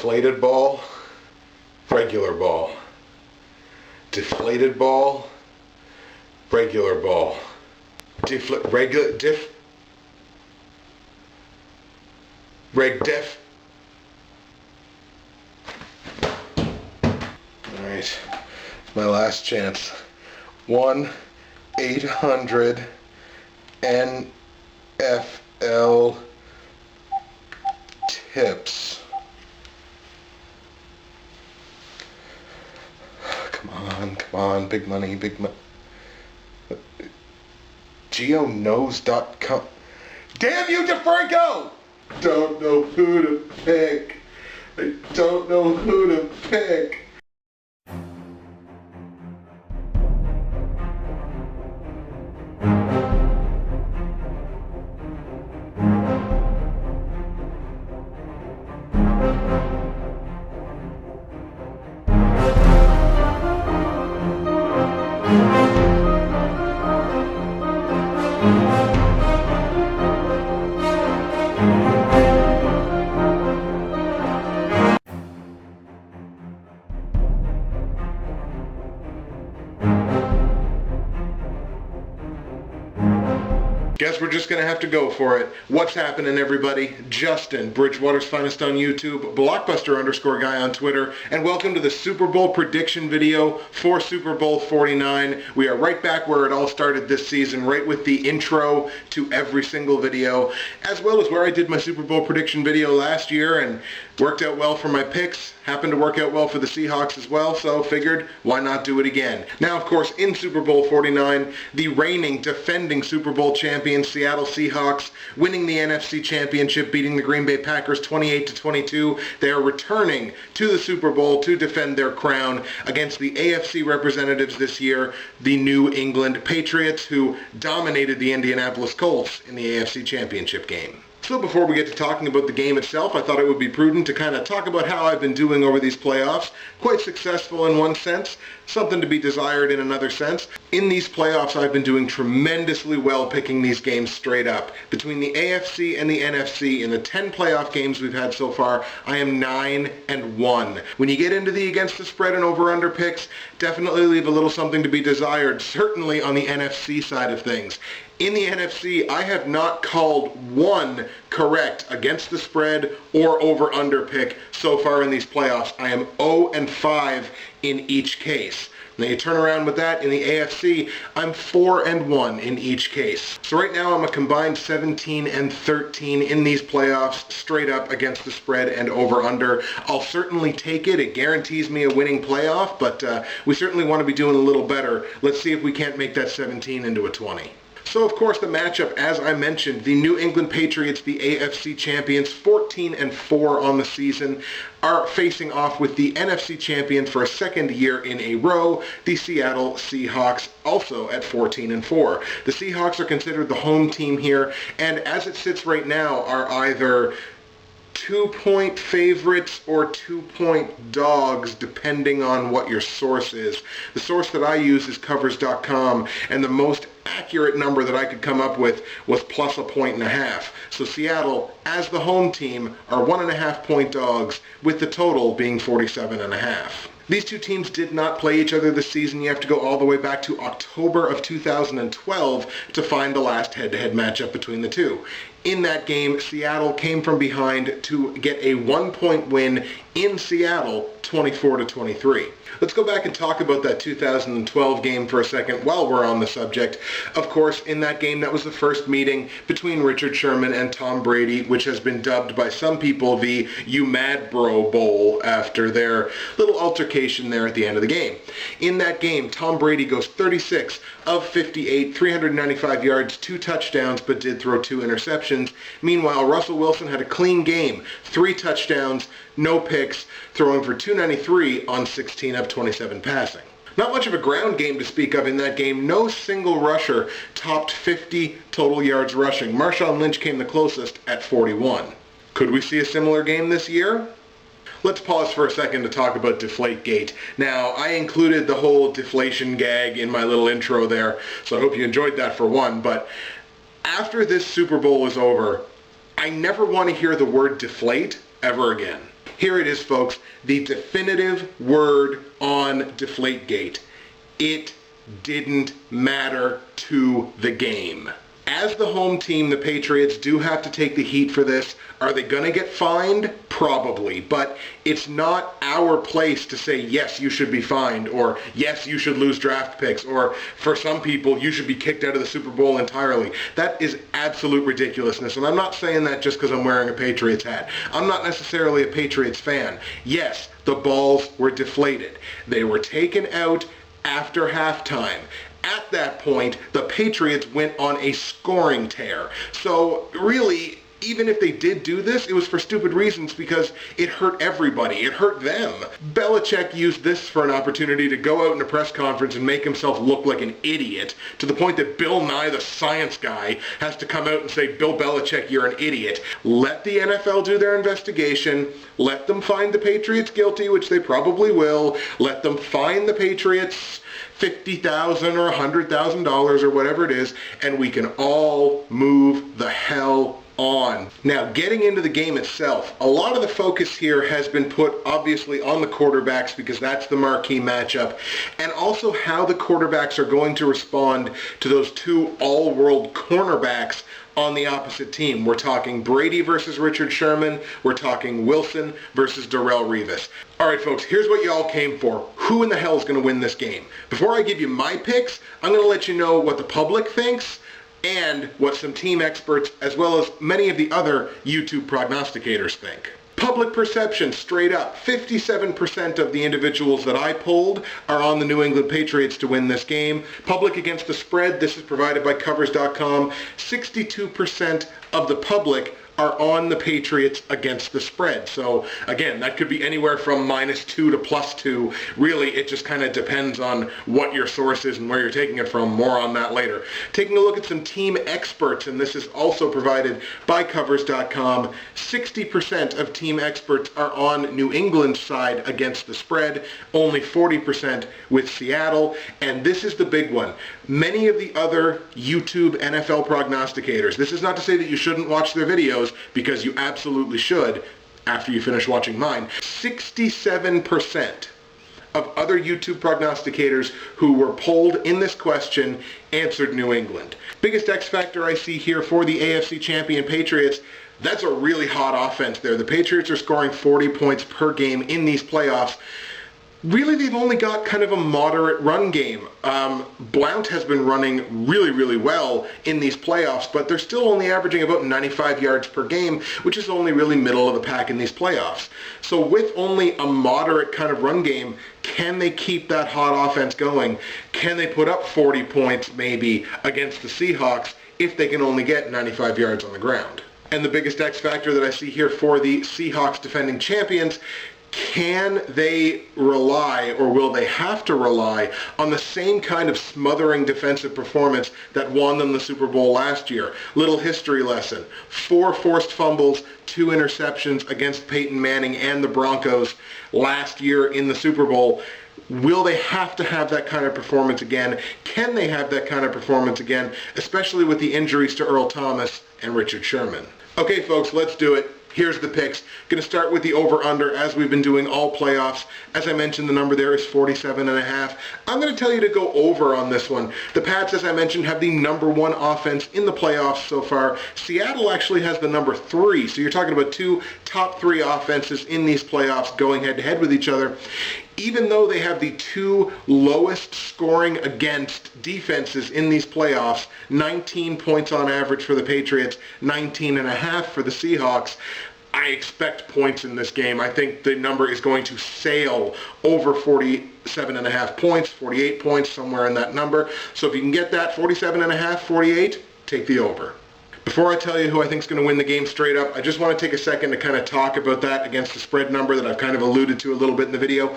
Deflated ball, regular ball. Deflated ball, regular ball. Alright, my last chance. 1-800-NFL tips. Come on, big money. GeoKnows.com. Damn you, DeFranco! Don't know who to pick. I don't know who to pick. Guess we're just going to have to go for it. What's happening, everybody? Justin, Bridgewater's Finest on YouTube, Blockbuster_guy on Twitter, and welcome to the Super Bowl prediction video for Super Bowl 49. We are right back where it all started this season, right with the intro to every single video, as well as where I did my Super Bowl prediction video last year, and worked out well for my picks. Happened to work out well for the Seahawks as well, so figured, why not do it again? Now, of course, in Super Bowl 49, the reigning, defending Super Bowl champions, Seattle Seahawks, winning the NFC Championship, beating the Green Bay Packers 28-22. They are returning to the Super Bowl to defend their crown against the AFC representatives this year, the New England Patriots, who dominated the Indianapolis Colts in the AFC Championship game. So before we get to talking about the game itself, I thought it would be prudent to kind of talk about how I've been doing over these playoffs. Quite successful in one sense, something to be desired in another sense. In these playoffs, I've been doing tremendously well picking these games straight up. Between the AFC and the NFC, in the 10 playoff games we've had so far, I am 9-1. When you get into the against the spread and over-under picks, definitely leave a little something to be desired, certainly on the NFC side of things. In the NFC, I have not called one correct against the spread or over-under pick so far in these playoffs. I am 0-5 in each case. Now you turn around with that in the AFC, I'm 4-1 in each case. So right now I'm a combined 17-13 in these playoffs, straight up against the spread and over-under. I'll certainly take it. It guarantees me a winning playoff, but we certainly want to be doing a little better. Let's see if we can't make that 17 into a 20. So, of course, the matchup, as I mentioned, the New England Patriots, the AFC champions, 14-4 on the season, are facing off with the NFC champion for a second year in a row, the Seattle Seahawks, also at 14-4. The Seahawks are considered the home team here, and as it sits right now, are either 2-point favorites or 2-point dogs, depending on what your source is. The source that I use is covers.com, and the most accurate number that I could come up with was plus 1.5 points. So Seattle, as the home team, are 1.5 point dogs, with the total being 47.5. These two teams did not play each other this season. You have to go all the way back to October of 2012 to find the last head-to-head matchup between the two. In that game, Seattle came from behind to get a 1-point win in Seattle, 24-23. Let's go back and talk about that 2012 game for a second while we're on the subject. Of course, in that game, that was the first meeting between Richard Sherman and Tom Brady, which has been dubbed by some people the You Mad Bro Bowl after their little altercation there at the end of the game. In that game, Tom Brady goes 36 of 58, 395 yards, 2 touchdowns, but did throw 2 interceptions. Meanwhile, Russell Wilson had a clean game, 3 touchdowns, no picks, throwing for 293 on 16 of 27 passing. Not much of a ground game to speak of in that game. No single rusher topped 50 total yards rushing. Marshawn Lynch came the closest at 41. Could we see a similar game this year? Let's pause for a second to talk about Deflategate. Now, I included the whole deflation gag in my little intro there, so I hope you enjoyed that for one, but after this Super Bowl is over, I never want to hear the word deflate ever again. Here it is, folks, the definitive word on Deflategate. It didn't matter to the game. As the home team, the Patriots do have to take the heat for this. Are they going to get fined? Probably. But it's not our place to say, yes, you should be fined, or yes, you should lose draft picks, or for some people, you should be kicked out of the Super Bowl entirely. That is absolute ridiculousness. And I'm not saying that just because I'm wearing a Patriots hat. I'm not necessarily a Patriots fan. Yes, the balls were deflated. They were taken out after halftime. At that point, the Patriots went on a scoring tear. So really, even if they did do this, it was for stupid reasons because it hurt everybody. It hurt them. Belichick used this for an opportunity to go out in a press conference and make himself look like an idiot, to the point that Bill Nye, the science guy, has to come out and say, Bill Belichick, you're an idiot. Let the NFL do their investigation. Let them find the Patriots guilty, which they probably will. Let them fine the Patriots $50,000 or $100,000 or whatever it is, and we can all move the hell on. Now, getting into the game itself, a lot of the focus here has been put obviously on the quarterbacks because that's the marquee matchup, and also how the quarterbacks are going to respond to those two all-world cornerbacks on the opposite team. We're talking Brady versus Richard Sherman. We're talking Wilson versus Darrelle Revis. All right, folks, here's what y'all came for. Who in the hell is going to win this game? Before I give you my picks, I'm going to let you know what the public thinks and what some team experts, as well as many of the other YouTube prognosticators, think. Public perception, straight up, 57% of the individuals that I polled are on the New England Patriots to win this game. Public against the spread, this is provided by Covers.com, 62% of the public are on the Patriots against the spread. So again, that could be anywhere from -2 to +2. Really, it just kind of depends on what your source is and where you're taking it from. More on that later. Taking a look at some team experts, and this is also provided by Covers.com, 60% of team experts are on New England's side against the spread, only 40% with Seattle, and this is the big one. Many of the other YouTube NFL prognosticators, this is not to say that you shouldn't watch their videos, because you absolutely should after you finish watching mine. 67% of other YouTube prognosticators who were polled in this question answered New England. Biggest X factor I see here for the AFC champion Patriots, that's a really hot offense there. The Patriots are scoring 40 points per game in these playoffs. Really, they've only got kind of a moderate run game. Blount has been running really, really well in these playoffs, but they're still only averaging about 95 yards per game, which is only really middle of the pack in these playoffs. So with only a moderate kind of run game, can they keep that hot offense going? Can they put up 40 points maybe against the Seahawks if they can only get 95 yards on the ground? And the biggest X factor that I see here for the Seahawks defending champions, can they rely, or will they have to rely, on the same kind of smothering defensive performance that won them the Super Bowl last year? Little history lesson. 4 forced fumbles, 2 interceptions against Peyton Manning and the Broncos last year in the Super Bowl. Will they have to have that kind of performance again? Can they have that kind of performance again, especially with the injuries to Earl Thomas and Richard Sherman? Okay, folks, let's do it. Here's the picks. Going to start with the over-under, as we've been doing all playoffs. As I mentioned, the number there is 47.5. I'm going to tell you to go over on this one. The Pats, as I mentioned, have the #1 offense in the playoffs so far. Seattle actually has the number 3, so you're talking about 2 top 3 offenses in these playoffs going head-to-head with each other. Even though they have the 2 lowest scoring against defenses in these playoffs, 19 points on average for the Patriots, 19.5 for the Seahawks, I expect points in this game. I think the number is going to sail over 47.5 points, 48 points, somewhere in that number. So if you can get that, 47.5, 48, take the over. Before I tell you who I think is going to win the game straight up, I just want to take a second to kind of talk about that against the spread number that I've kind of alluded to a little bit in the video.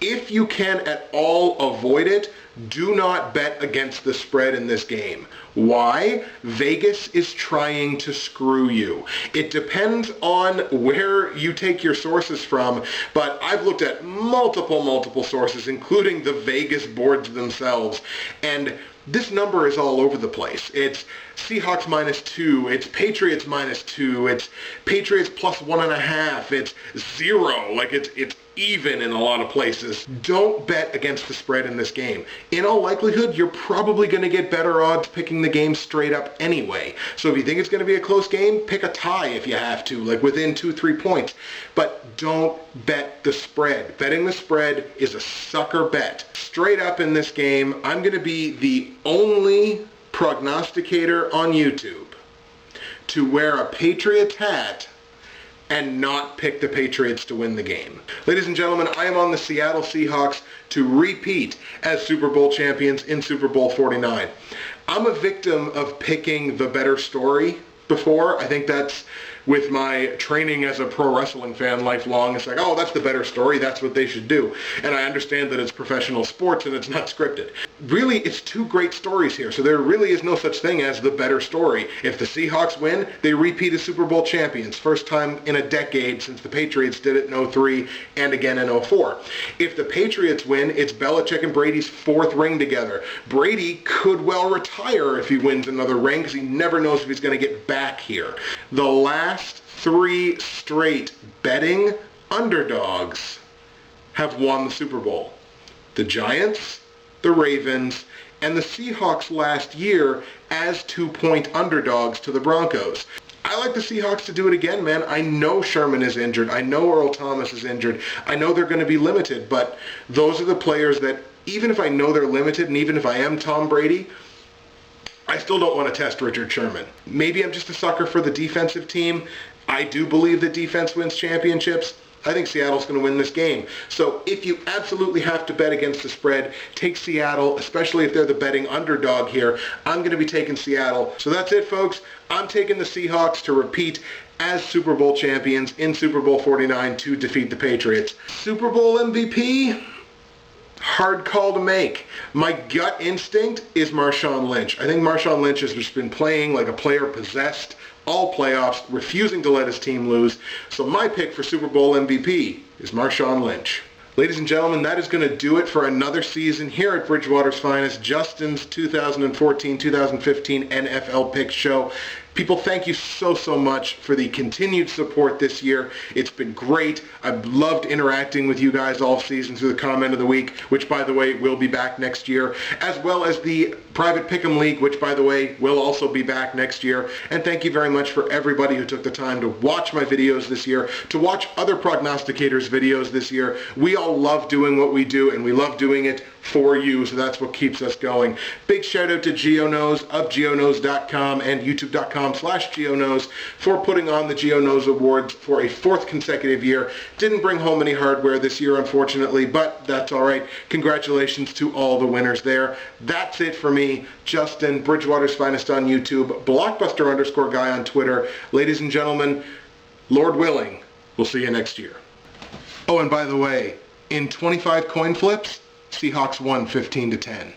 If you can at all avoid it, do not bet against the spread in this game. Why? Vegas is trying to screw you. It depends on where you take your sources from, but I've looked at multiple sources, including the Vegas boards themselves, and this number is all over the place. It's Seahawks -2, it's Patriots -2, it's Patriots +1.5, it's 0, like it's even in a lot of places. Don't bet against the spread in this game. In all likelihood, you're probably going to get better odds picking the game straight up anyway. So if you think it's going to be a close game, pick a tie if you have to, like within 2-3 points. But don't bet the spread. Betting the spread is a sucker bet. Straight up in this game, I'm going to be the only prognosticator on YouTube to wear a Patriots hat and not pick the Patriots to win the game. Ladies and gentlemen, I am on the Seattle Seahawks to repeat as Super Bowl champions in Super Bowl 49. I'm a victim of picking the better story before. I think that's with my training as a pro wrestling fan lifelong. It's like, oh, that's the better story. That's what they should do. And I understand that it's professional sports and it's not scripted. Really, it's two great stories here. So there really is no such thing as the better story. If the Seahawks win, they repeat as Super Bowl champions. First time in a decade since the Patriots did it in 2003 and again in 2004. If the Patriots win, it's Belichick and Brady's 4th ring together. Brady could well retire if he wins another ring because he never knows if he's going to get back here. The last 3 straight betting underdogs have won the Super Bowl. The Giants, the Ravens, and the Seahawks last year as 2-point underdogs to the Broncos. I like the Seahawks to do it again, man. I know Sherman is injured. I know Earl Thomas is injured. I know they're going to be limited, but those are the players that, even if I know they're limited, and even if I am Tom Brady, I still don't want to test Richard Sherman. Maybe I'm just a sucker for the defensive team. I do believe that defense wins championships. I think Seattle's going to win this game. So if you absolutely have to bet against the spread, take Seattle, especially if they're the betting underdog here. I'm going to be taking Seattle. So that's it, folks. I'm taking the Seahawks to repeat as Super Bowl champions in Super Bowl 49 to defeat the Patriots. Super Bowl MVP? Hard call to make. My gut instinct is Marshawn Lynch. I think Marshawn Lynch has just been playing like a player possessed all playoffs, refusing to let his team lose. So my pick for Super Bowl MVP is Marshawn Lynch. Ladies and gentlemen, that is going to do it for another season here at Bridgewater's Finest, Justin's 2014-2015 NFL Picks Show. People, thank you so much for the continued support this year. It's been great. I've loved interacting with you guys all season through the Comment of the Week, which, by the way, will be back next year, as well as the Private Pick'em League, which, by the way, will also be back next year. And thank you very much for everybody who took the time to watch my videos this year, to watch other prognosticators' videos this year. We all love doing what we do, and we love doing it for you, so that's what keeps us going. Big shout out to GeoKnows of geoknows.com and youtube.com/GeoKnows for putting on the GeoKnows Awards for a 4th consecutive year. Didn't bring home any hardware this year, unfortunately, but that's all right. Congratulations to all the winners there. That's it for me, Justin, Bridgewater's Finest on YouTube, Blockbuster_guy on Twitter. Ladies and gentlemen, Lord willing, we'll see you next year. Oh, and by the way, in 25 coin flips, Seahawks won 15-10.